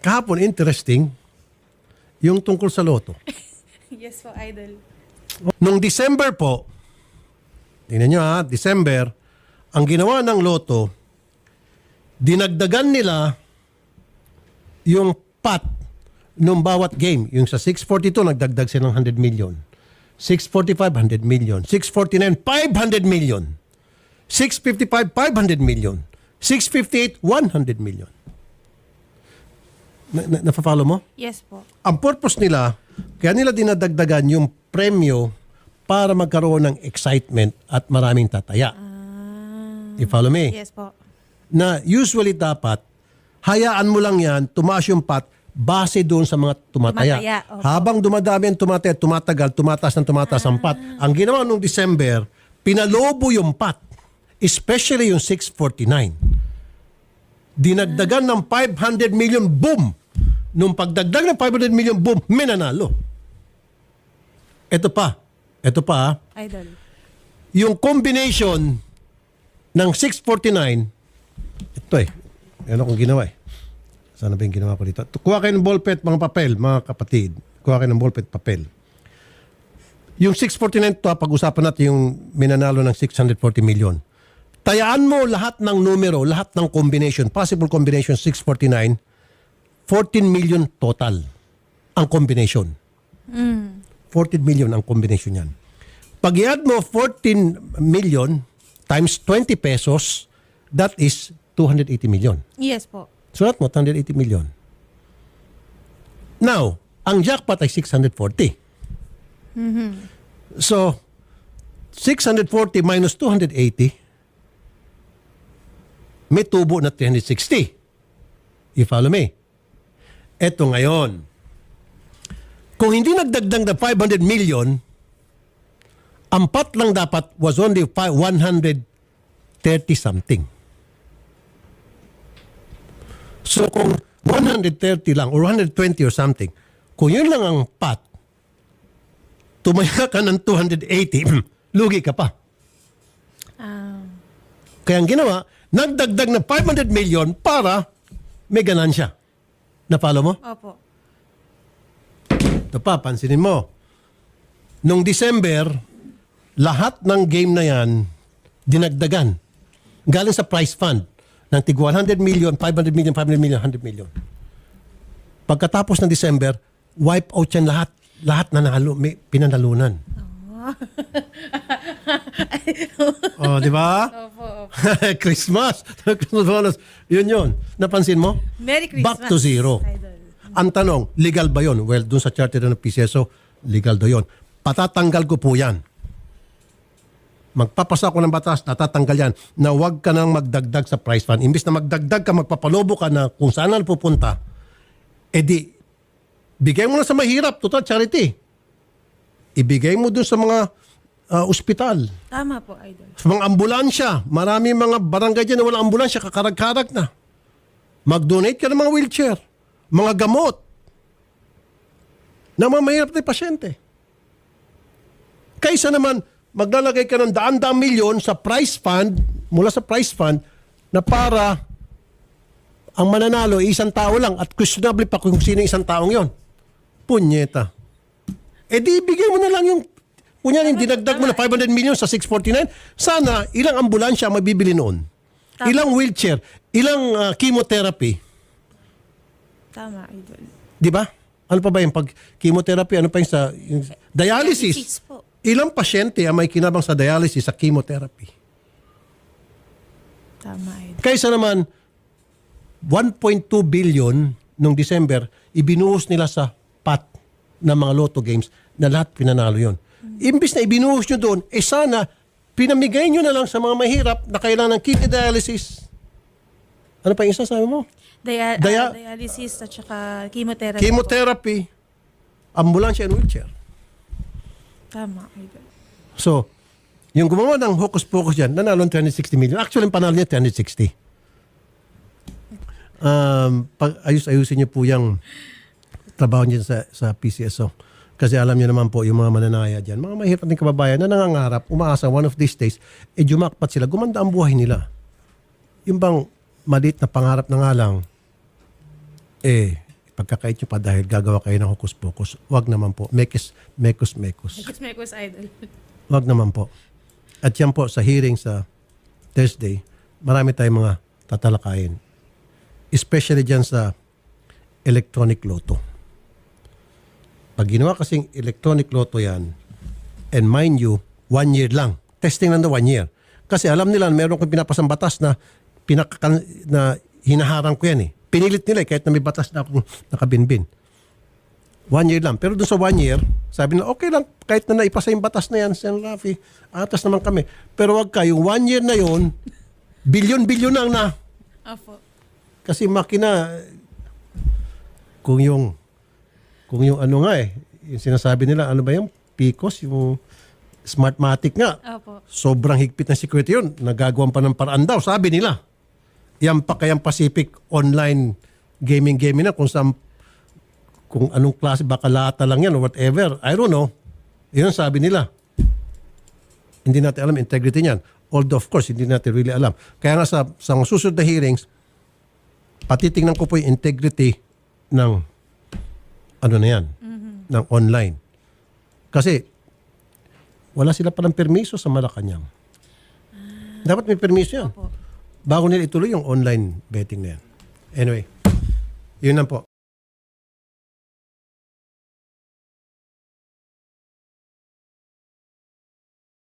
Kahapon, interesting, yung tungkol sa loto. Yes po, Idol. Nung December po, tingnan nyo ha, December, ang ginawa ng loto, dinagdagan nila yung pot nung bawat game. Yung sa 642, nagdagdag silang 100 million. 645, 100 million. 649, 500 million. 655, 500 million. 658, 100 million. Nafa-follow mo? Yes po. Ang purpose nila, kaya nila dinadagdagan yung premyo para magkaroon ng excitement at maraming tataya. You follow me? Yes po. Na usually dapat, hayaan mo lang yan, tumaas yung pot, base doon sa mga tumataya. Tumataya, opo. Habang dumadami ang tumataya, tumatagal, tumataas ang pot. Ang ginawa nung December, pinalobo yung pot. Especially yung 649. Dinagdagan ng 500 million, boom! Nung pagdagdag ng 500 million, boom, may nanalo. Ito pa ha. Idol. Yung combination ng 649, ito ano kung ginawa Sana ba yung ginawa ko dito? Kuha kayo ng ballpen, mga papel, mga kapatid. Kuha kayo ng ballpen, papel. Yung 649 to, pag-usapan natin yung minanalo ng 640 million. Tayaan mo lahat ng numero, lahat ng combination, possible combination 649, 14 million total ang combination. 14 million ang combination yan. Pag i-add mo 14 million times 20 pesos, that is 280 million. Yes po. Sulat mo, 280 million. Now, ang jackpot ay 640. So, 640 minus 280, may tubo na 360. You follow me? Eto ngayon. Kung hindi nagdagdag na 500 million, ang pot lang dapat was only 130 something. So kung 130 lang or 120 or something, kung yun lang ang pot, tumaya ka ng 280, lugi ka pa. Kaya ang ginawa, nagdagdag na 500 million para may ganansya. Na-follow mo? Opo. Ito pa, pansinin mo. Nung December, lahat ng game na yan, dinagdagan. Galing sa prize fund ng tig 100 million, 500 million, 500 million, 100 million. Pagkatapos ng December, wipe out yan lahat. Lahat na may pinanalunan. Oh, di ba? Opo. Christmas. Christmas bonus. Yun. Napansin mo? Merry Christmas. Back to zero. Idol. Ang tanong, legal ba yun? Well, dun sa charter ng PCSO, legal do yun. Patatanggal ko po yan. Magpapasa ko ng batas, natatanggal yan, na huwag ka nang magdagdag sa prize fund. Imbis na magdagdag ka, magpapalobo ka na kung saan na pupunta, edi, bigay mo na sa mahirap, total charity. Ibigay mo dun sa mga ospital, Tama po, Idol. sa mga ambulansya. Marami mga barangay dyan na walang ambulansya, kakarag-karag na. Mag-donate ka ng mga wheelchair, mga gamot, na mga mahirap na pasyente. Kaysa naman, maglalagay ka ng daan-daang milyon sa prize fund, mula sa prize fund, na para ang mananalo ay isang tao lang at questionable pa kung sino isang taong yon. Punyeta. Eh di ibigay mo na lang yung kunyari dinagdag mo na 500 million sa 649. Sana ilang ambulansya ang mabibili noon. Tama. Ilang wheelchair, ilang chemotherapy. Tama, Idol. Di ba? Ano pa ba yung pag chemotherapy? Ano pa yung dialysis? Dialysis po. Ilang pasyente ang may kinabang sa dialysis sa chemotherapy? Tama, Idol. Kaysa naman 1.2 billion nung December, ibinuhos nila sa pot ng mga lotto games na lahat pinanalo yon. Imbis na ibinuhos nyo doon, sana pinamigay nyo na lang sa mga mahirap na kailangan ng kidney dialysis. Ano pa yung isa sabi mo? Dialysis at saka chemotherapy. Chemotherapy, ambulansya and wheelchair. Tama, Idol. So, yung gumawa ng hocus-pocus dyan, nanalo ng 260 million. Actually, ang panalo niya 260. Ayusin niyo po yung trabaho niya sa PCSO. Kasi alam niyo naman po, yung mga mananaya dyan, mga mahirap din kababayan na nangangarap, umaasa one of these days, jumakpat sila, gumanda ang buhay nila. Yung bang maliit na pangarap na nga lang, pagkakait nyo pa dahil gagawa kayo ng hokus-pokus, wag naman po. Mekos. Mekos idol. Wag naman po. At yan po sa hearing sa Thursday, marami tayong mga tatalakayin. Especially dyan sa electronic lotto. Pag ginawa kasing electronic lotto yan, and mind you, 1 year lang. Testing lang na 1 year. Kasi alam nila, meron kong pinapasang batas na, na hinaharang ko yan eh. Pinilit nila kahit na may batas na akong nakabinbin. 1 year lang. Pero doon sa 1 year, sabi na okay lang, kahit na naipasa yung batas na yan, Sen. Rafi, atas naman kami. Pero wag ka, yung 1 year na yon, bilyon-bilyon na. Opo. Kasi makina, kung yung ano nga yung sinasabi nila, ano ba yung PICOS, yung Smartmatic nga, Opo. sobrang higpit na security yun, nagagawan pa ng paraan daw, sabi nila. Yan pa kayang Pacific online gaming na kung saan, kung anong klase, baka lata lang yan or whatever, I don't know. Yun ang sabi nila. Hindi natin alam integrity niyan. Although of course, hindi natin really alam. Kaya nga sa susunod na hearings, patitingnan ko po yung integrity ng ano na yan, ng online. Kasi wala sila palang permiso sa Malacanang. Dapat may permiso yan. Opo. Bago nila ituloy yung online betting na yan. Anyway, yun lang po.